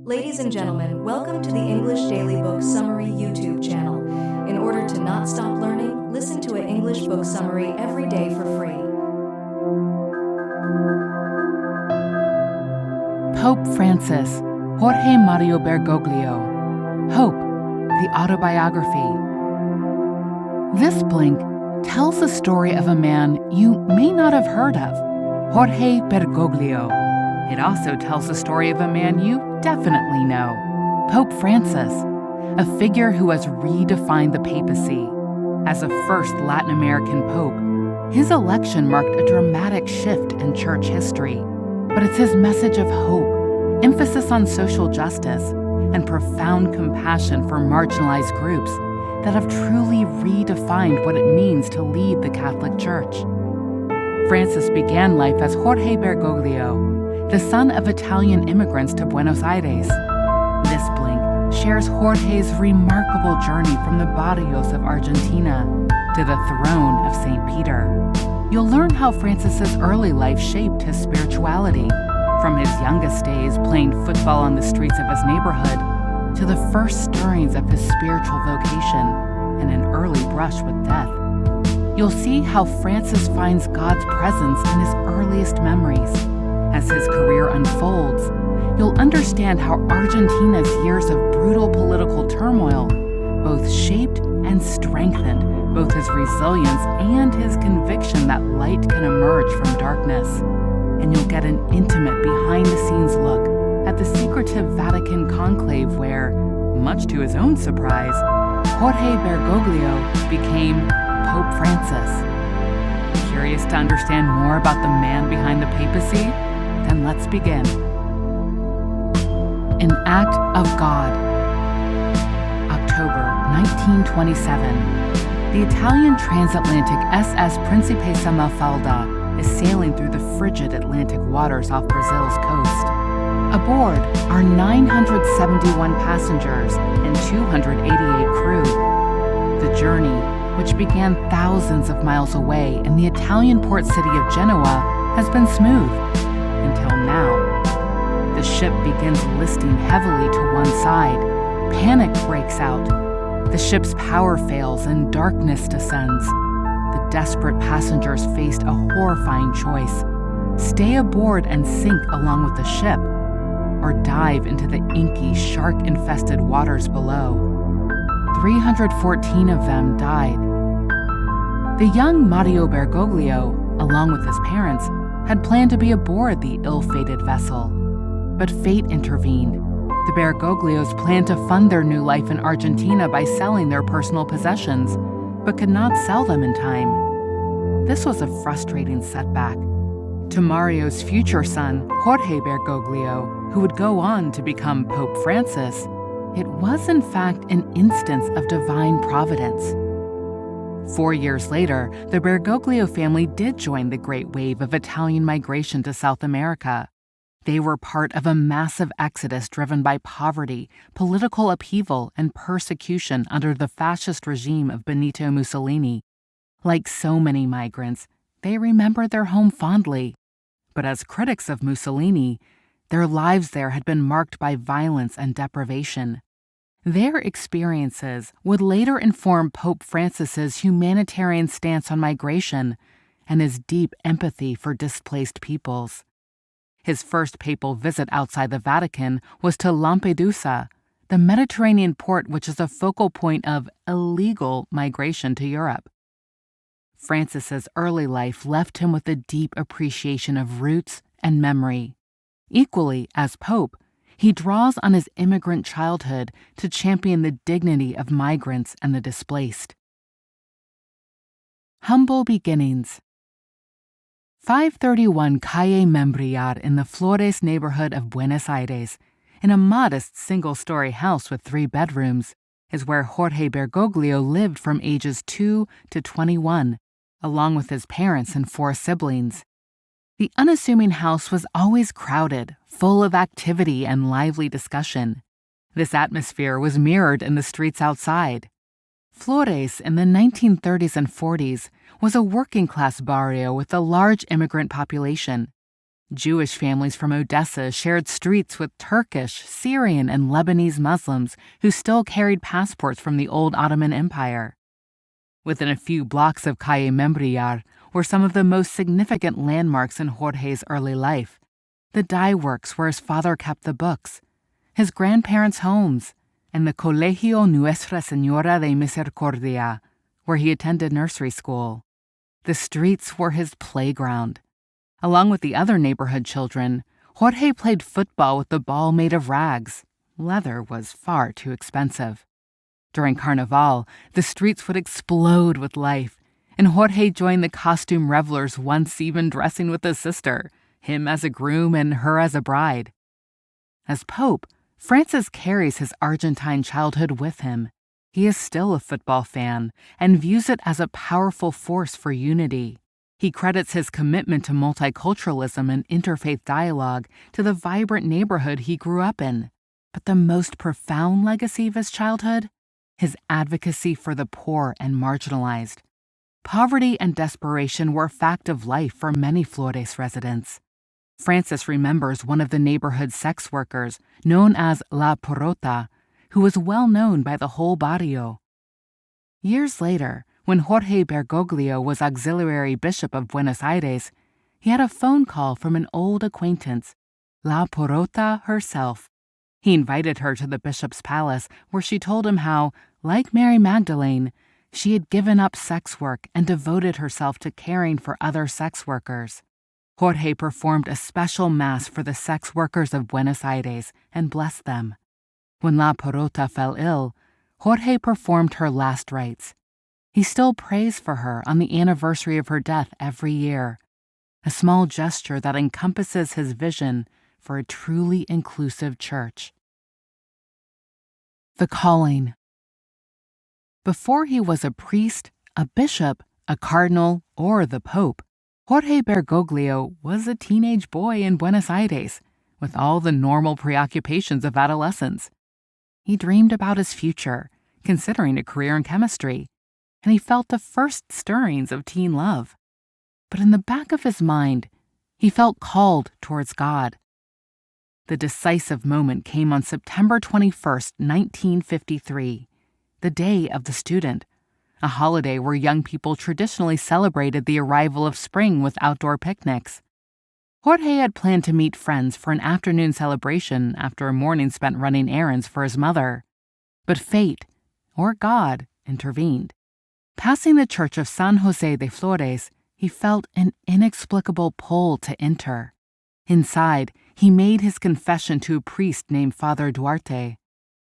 Ladies and gentlemen, welcome to the English Daily Book Summary YouTube channel. In order to not stop learning, listen to an English book summary every day for free. Pope Francis, Jorge Mario Bergoglio. Hope, the Autobiography. This blink tells the story of a man you may not have heard of, Jorge Bergoglio. It also tells the story of a man you definitely know, Pope Francis, a figure who has redefined the papacy. As the first Latin American pope, his election marked a dramatic shift in church history. But it's his message of hope, emphasis on social justice, and profound compassion for marginalized groups that have truly redefined what it means to lead the Catholic Church. Francis began life as Jorge Bergoglio, the son of Italian immigrants to Buenos Aires. This blink shares Jorge's remarkable journey from the barrios of Argentina to the throne of St. Peter. You'll learn how Francis's early life shaped his spirituality, from his youngest days playing football on the streets of his neighborhood to the first stirrings of his spiritual vocation and an early brush with death. You'll see how Francis finds God's presence in his earliest memories. As his career unfolds, you'll understand how Argentina's years of brutal political turmoil both shaped and strengthened both his resilience and his conviction that light can emerge from darkness. And you'll get an intimate behind-the-scenes look at the secretive Vatican conclave where, much to his own surprise, Jorge Bergoglio became Pope Francis. Curious to understand more about the man behind the papacy? Then let's begin. An Act of God. October 1927. The Italian transatlantic SS Principessa Mafalda is sailing through the frigid Atlantic waters off Brazil's coast. Aboard are 971 passengers and 288 crew. The journey, which began thousands of miles away in the Italian port city of Genoa, has been smooth. Until now. The ship begins listing heavily to one side. Panic breaks out. The ship's power fails and darkness descends. The desperate passengers faced a horrifying choice: stay aboard and sink along with the ship, or dive into the inky, shark-infested waters below. 314 of them died. The young Mario Bergoglio, along with his parents, had planned to be aboard the ill-fated vessel. But fate intervened. The Bergoglios planned to fund their new life in Argentina by selling their personal possessions, but could not sell them in time. This was a frustrating setback. To Mario's future son, Jorge Bergoglio, who would go on to become Pope Francis, it was in fact an instance of divine providence. 4 years later, the Bergoglio family did join the great wave of Italian migration to South America. They were part of a massive exodus driven by poverty, political upheaval, and persecution under the fascist regime of Benito Mussolini. Like so many migrants, they remembered their home fondly. But as critics of Mussolini, their lives there had been marked by violence and deprivation. Their experiences would later inform Pope Francis's humanitarian stance on migration and his deep empathy for displaced peoples. His first papal visit outside the Vatican was to Lampedusa, the Mediterranean port which is a focal point of illegal migration to Europe. Francis's early life left him with a deep appreciation of roots and memory. Equally, as Pope, he draws on his immigrant childhood to champion the dignity of migrants and the displaced. Humble beginnings. 531 Calle Membrillar in the Flores neighborhood of Buenos Aires, in a modest single-story house with 3 bedrooms, is where Jorge Bergoglio lived from ages 2 to 21, along with his parents and 4 siblings. The unassuming house was always crowded, full of activity and lively discussion. This atmosphere was mirrored in the streets outside. Flores in the 1930s and 40s was a working-class barrio with a large immigrant population. Jewish families from Odessa shared streets with Turkish, Syrian, and Lebanese Muslims who still carried passports from the old Ottoman Empire. Within a few blocks of Calle Membrillar were some of the most significant landmarks in Jorge's early life: the dye works where his father kept the books, his grandparents' homes, and the Colegio Nuestra Señora de Misericordia, where he attended nursery school. The streets were his playground. Along with the other neighborhood children, Jorge played football with the ball made of rags. Leather was far too expensive. During Carnival, the streets would explode with life, and Jorge joined the costume revelers, once even dressing with his sister, him as a groom and her as a bride. As Pope, Francis carries his Argentine childhood with him. He is still a football fan and views it as a powerful force for unity. He credits his commitment to multiculturalism and interfaith dialogue to the vibrant neighborhood he grew up in. But the most profound legacy of his childhood? His advocacy for the poor and marginalized. Poverty and desperation were a fact of life for many Flores residents. Francis remembers one of the neighborhood sex workers, known as La Porrota, who was well known by the whole barrio. Years later, when Jorge Bergoglio was auxiliary bishop of Buenos Aires, he had a phone call from an old acquaintance, La Porrota herself. He invited her to the bishop's palace, where she told him how, like Mary Magdalene, she had given up sex work and devoted herself to caring for other sex workers. Jorge performed a special mass for the sex workers of Buenos Aires and blessed them. When La Porrota fell ill, Jorge performed her last rites. He still prays for her on the anniversary of her death every year, a small gesture that encompasses his vision for a truly inclusive church. The calling. Before he was a priest, a bishop, a cardinal, or the pope, Jorge Bergoglio was a teenage boy in Buenos Aires, with all the normal preoccupations of adolescence. He dreamed about his future, considering a career in chemistry, and he felt the first stirrings of teen love. But in the back of his mind, he felt called towards God. The decisive moment came on September 21st, 1953, the Day of the Student, a holiday where young people traditionally celebrated the arrival of spring with outdoor picnics. Jorge had planned to meet friends for an afternoon celebration after a morning spent running errands for his mother. But fate, or God, intervened. Passing the church of San Jose de Flores, he felt an inexplicable pull to enter. Inside, he made his confession to a priest named Father Duarte.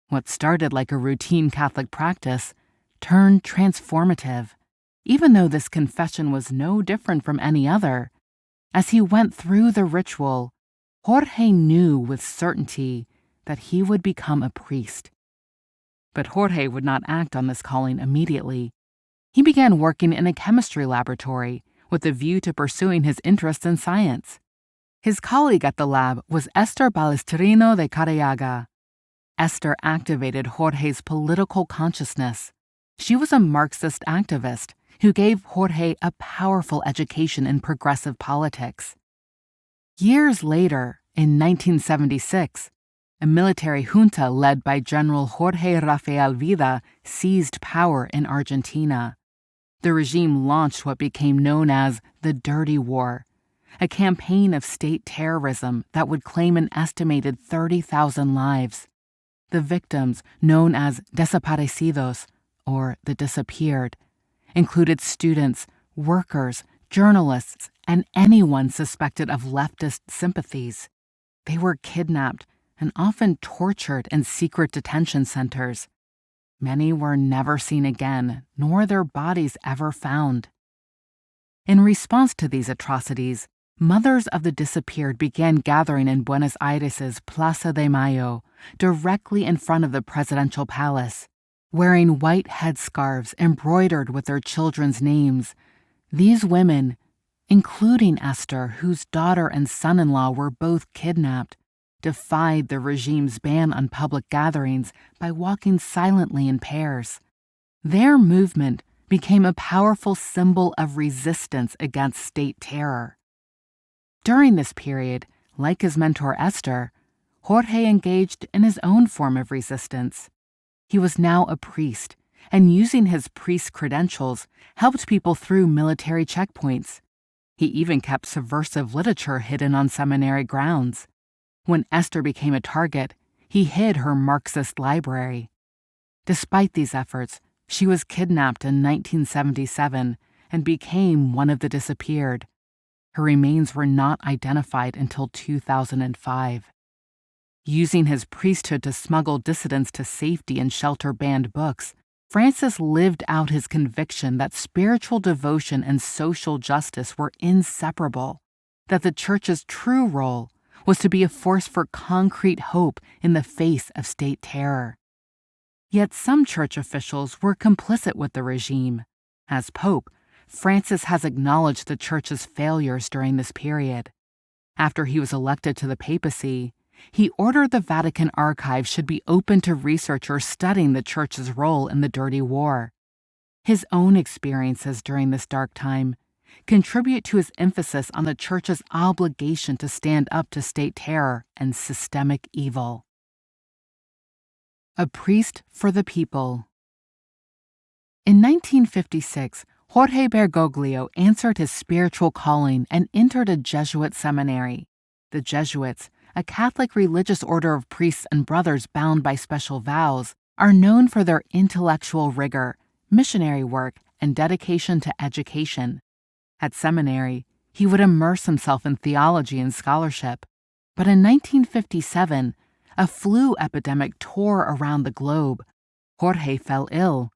What started like a routine Catholic practice turned transformative, even though this confession was no different from any other. As he went through the ritual, Jorge knew with certainty that he would become a priest. But Jorge would not act on this calling immediately. He began working in a chemistry laboratory with a view to pursuing his interest in science. His colleague at the lab was Esther Balestrino de Careaga. Esther activated Jorge's political consciousness. She was a Marxist activist who gave Jorge a powerful education in progressive politics. Years later, in 1976, a military junta led by General Jorge Rafael Vida seized power in Argentina. The regime launched what became known as the Dirty War, a campaign of state terrorism that would claim an estimated 30,000 lives. The victims, known as desaparecidos, or the disappeared, included students, workers, journalists, and anyone suspected of leftist sympathies. They were kidnapped and often tortured in secret detention centers. Many were never seen again, nor their bodies ever found. In response to these atrocities, mothers of the disappeared began gathering in Buenos Aires' Plaza de Mayo, directly in front of the presidential palace. Wearing white headscarves embroidered with their children's names, these women, including Esther, whose daughter and son-in-law were both kidnapped, defied the regime's ban on public gatherings by walking silently in pairs. Their movement became a powerful symbol of resistance against state terror. During this period, like his mentor Esther, Jorge engaged in his own form of resistance. He was now a priest, and using his priest credentials, helped people through military checkpoints. He even kept subversive literature hidden on seminary grounds. When Esther became a target, he hid her Marxist library. Despite these efforts, she was kidnapped in 1977 and became one of the disappeared. Her remains were not identified until 2005. Using his priesthood to smuggle dissidents to safety and shelter banned books, Francis lived out his conviction that spiritual devotion and social justice were inseparable, that the Church's true role was to be a force for concrete hope in the face of state terror. Yet some Church officials were complicit with the regime. As Pope, Francis has acknowledged the Church's failures during this period. After he was elected to the papacy, he ordered the Vatican archives should be open to researchers studying the Church's role in the Dirty War. His own experiences during this dark time contribute to his emphasis on the Church's obligation to stand up to state terror and systemic evil. A priest for the people. In 1956, Jorge Bergoglio answered his spiritual calling and entered a Jesuit seminary. The Jesuits, a Catholic religious order of priests and brothers bound by special vows, are known for their intellectual rigor, missionary work, and dedication to education. At seminary, he would immerse himself in theology and scholarship. But in 1957, a flu epidemic tore around the globe. Jorge fell ill.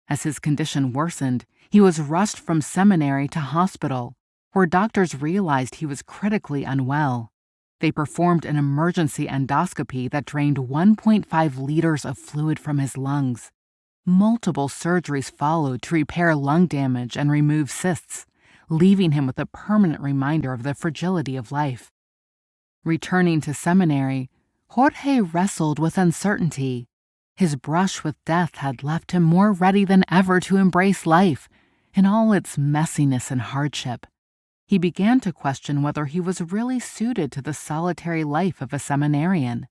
As his condition worsened, he was rushed from seminary to hospital, where doctors realized he was critically unwell. They performed an emergency endoscopy that drained 1.5 liters of fluid from his lungs. Multiple surgeries followed to repair lung damage and remove cysts, leaving him with a permanent reminder of the fragility of life. Returning to seminary, Jorge wrestled with uncertainty. His brush with death had left him more ready than ever to embrace life, in all its messiness and hardship. He began to question whether he was really suited to the solitary life of a seminarian.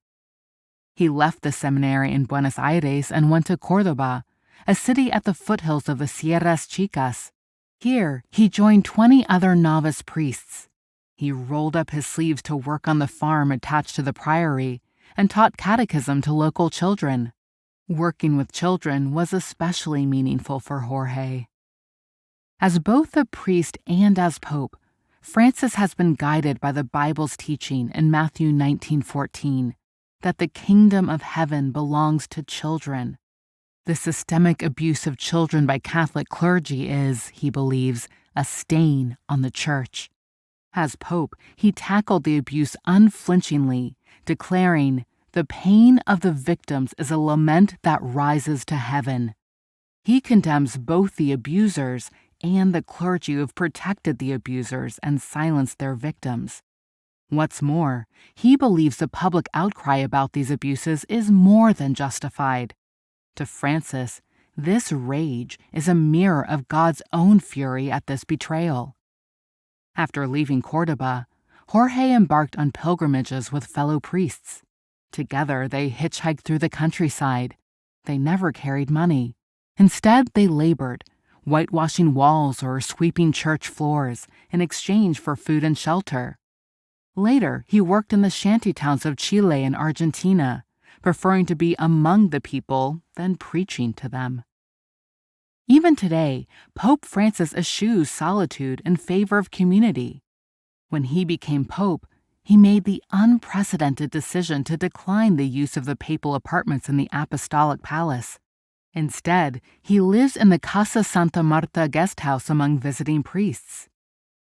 He left the seminary in Buenos Aires and went to Córdoba, a city at the foothills of the Sierras Chicas. Here, he joined 20 other novice priests. He rolled up his sleeves to work on the farm attached to the priory and taught catechism to local children. Working with children was especially meaningful for Jorge. As both a priest and as pope, Francis has been guided by the Bible's teaching in Matthew 19:14 that the kingdom of heaven belongs to children. The systemic abuse of children by Catholic clergy is, he believes, a stain on the Church. As Pope, he tackled the abuse unflinchingly, declaring, "The pain of the victims is a lament that rises to heaven." He condemns both the abusers and the clergy who have protected the abusers and silenced their victims. What's more, he believes the public outcry about these abuses is more than justified. To Francis, this rage is a mirror of God's own fury at this betrayal. After leaving Córdoba, Jorge embarked on pilgrimages with fellow priests. Together, they hitchhiked through the countryside. They never carried money. Instead, they labored, whitewashing walls or sweeping church floors in exchange for food and shelter. Later, he worked in the shantytowns of Chile and Argentina, preferring to be among the people than preaching to them. Even today, Pope Francis eschews solitude in favor of community. When he became pope, he made the unprecedented decision to decline the use of the papal apartments in the Apostolic Palace. Instead, he lives in the Casa Santa Marta guest house among visiting priests.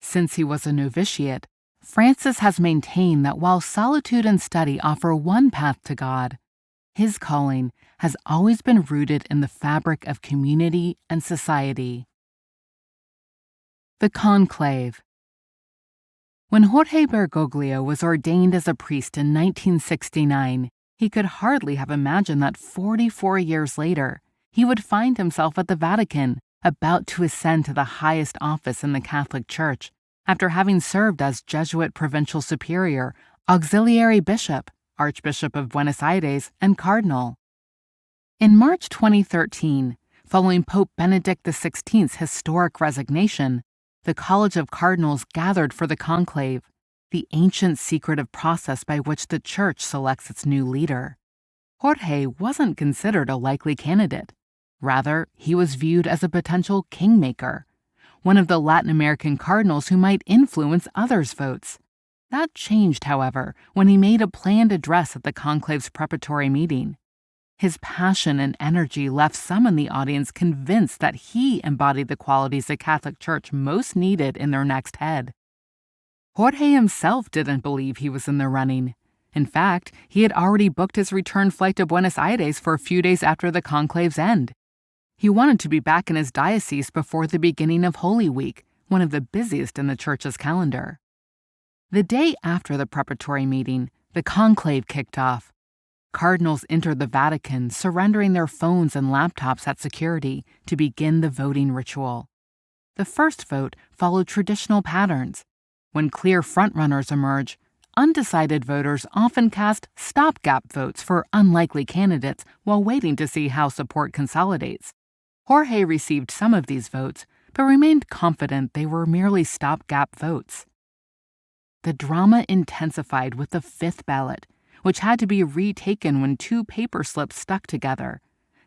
Since he was a novitiate, Francis has maintained that while solitude and study offer one path to God, his calling has always been rooted in the fabric of community and society. The Conclave. When Jorge Bergoglio was ordained as a priest in 1969, he could hardly have imagined that 44 years later, he would find himself at the Vatican, about to ascend to the highest office in the Catholic Church, after having served as Jesuit provincial superior, auxiliary bishop, Archbishop of Buenos Aires, and cardinal. In March 2013, following Pope Benedict XVI's historic resignation, the College of Cardinals gathered for the conclave, the ancient secretive process by which the Church selects its new leader. Jorge wasn't considered a likely candidate. Rather, he was viewed as a potential kingmaker, one of the Latin American cardinals who might influence others' votes. That changed, however, when he made a planned address at the conclave's preparatory meeting. His passion and energy left some in the audience convinced that he embodied the qualities the Catholic Church most needed in their next head. Jorge himself didn't believe he was in the running. In fact, he had already booked his return flight to Buenos Aires for a few days after the conclave's end. He wanted to be back in his diocese before the beginning of Holy Week, one of the busiest in the Church's calendar. The day after the preparatory meeting, the conclave kicked off. Cardinals entered the Vatican, surrendering their phones and laptops at security to begin the voting ritual. The first vote followed traditional patterns. When clear frontrunners emerge, undecided voters often cast stopgap votes for unlikely candidates while waiting to see how support consolidates. Jorge received some of these votes, but remained confident they were merely stopgap votes. The drama intensified with the fifth ballot, which had to be retaken when two paper slips stuck together,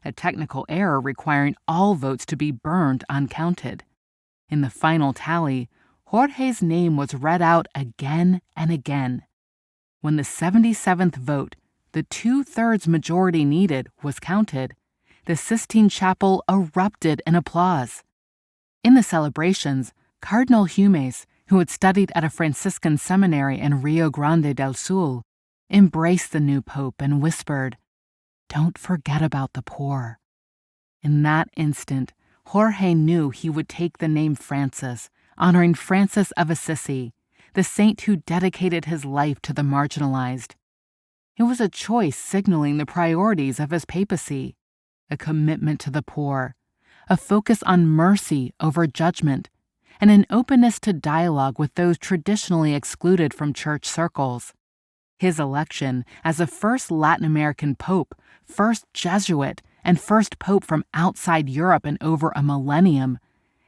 a technical error requiring all votes to be burned uncounted. In the final tally, Jorge's name was read out again and again. When the 77th vote, the 2/3 majority needed, was counted, the Sistine Chapel erupted in applause. In the celebrations, Cardinal Humes, who had studied at a Franciscan seminary in Rio Grande del Sul, embraced the new pope and whispered, "Don't forget about the poor." In that instant, Jorge knew he would take the name Francis, honoring Francis of Assisi, the saint who dedicated his life to the marginalized. It was a choice signaling the priorities of his papacy, a commitment to the poor, a focus on mercy over judgment, and an openness to dialogue with those traditionally excluded from church circles. His election as the first Latin American pope, first Jesuit, and first pope from outside Europe in over a millennium,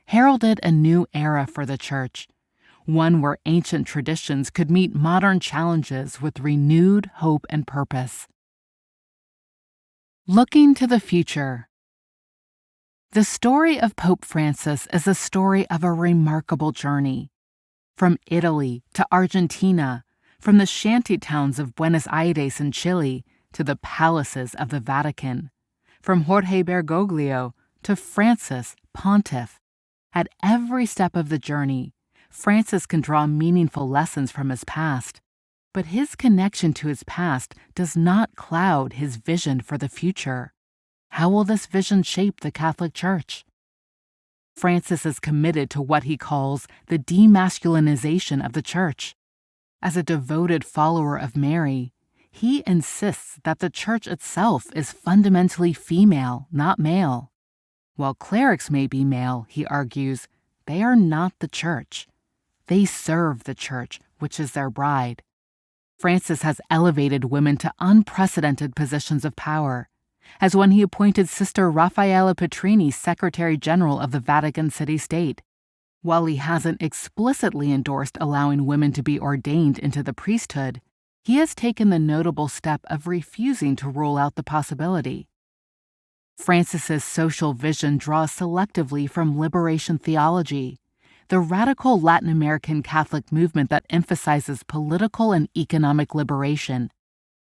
heralded a new era for the Church, one where ancient traditions could meet modern challenges with renewed hope and purpose. Looking to the future. The story of Pope Francis is a story of a remarkable journey. From Italy to Argentina, from the shanty towns of Buenos Aires and Chile to the palaces of the Vatican, from Jorge Bergoglio to Francis, Pontiff. At every step of the journey, Francis can draw meaningful lessons from his past, but his connection to his past does not cloud his vision for the future. How will this vision shape the Catholic Church? Francis is committed to what he calls the demasculinization of the Church. As a devoted follower of Mary, he insists that the Church itself is fundamentally female, not male. While clerics may be male, he argues, they are not the Church. They serve the Church, which is their bride. Francis has elevated women to unprecedented positions of power, as when he appointed Sister Raffaella Petrini Secretary General of the Vatican City State. While he hasn't explicitly endorsed allowing women to be ordained into the priesthood, he has taken the notable step of refusing to rule out the possibility. Francis's social vision draws selectively from liberation theology, the radical Latin American Catholic movement that emphasizes political and economic liberation.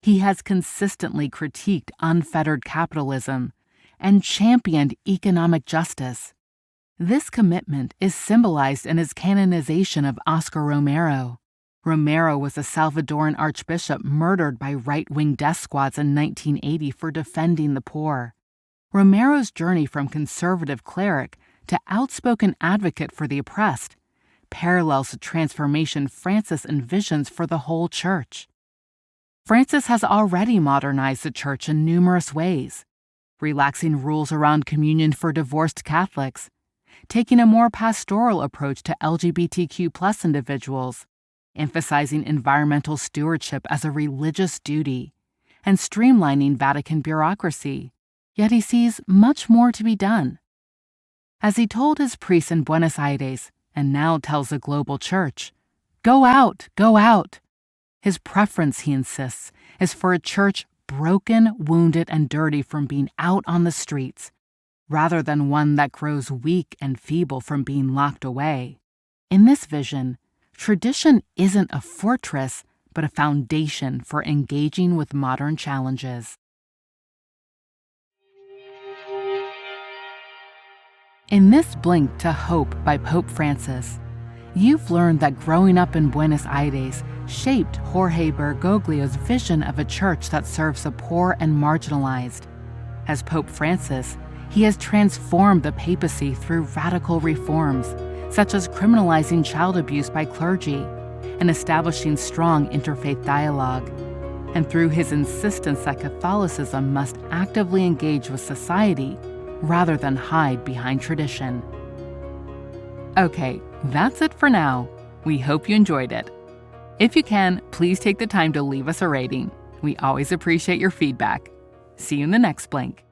He has consistently critiqued unfettered capitalism and championed economic justice. This commitment is symbolized in his canonization of Oscar Romero. Romero was a Salvadoran archbishop murdered by right-wing death squads in 1980 for defending the poor. Romero's journey from conservative cleric to outspoken advocate for the oppressed parallels the transformation Francis envisions for the whole Church. Francis has already modernized the Church in numerous ways, relaxing rules around communion for divorced Catholics, taking a more pastoral approach to LGBTQ+ individuals, emphasizing environmental stewardship as a religious duty, and streamlining Vatican bureaucracy. Yet he sees much more to be done. As he told his priests in Buenos Aires, and now tells the global church, "Go out, go out." His preference, he insists, is for a church broken, wounded, and dirty from being out on the streets, rather than one that grows weak and feeble from being locked away. In this vision, tradition isn't a fortress, but a foundation for engaging with modern challenges. In this Blink to Hope by Pope Francis, you've learned that growing up in Buenos Aires shaped Jorge Bergoglio's vision of a church that serves the poor and marginalized. As Pope Francis, he has transformed the papacy through radical reforms, such as criminalizing child abuse by clergy and establishing strong interfaith dialogue, and through his insistence that Catholicism must actively engage with society rather than hide behind tradition. Okay, that's it for now. We hope you enjoyed it. If you can, please take the time to leave us a rating. We always appreciate your feedback. See you in the next Blink.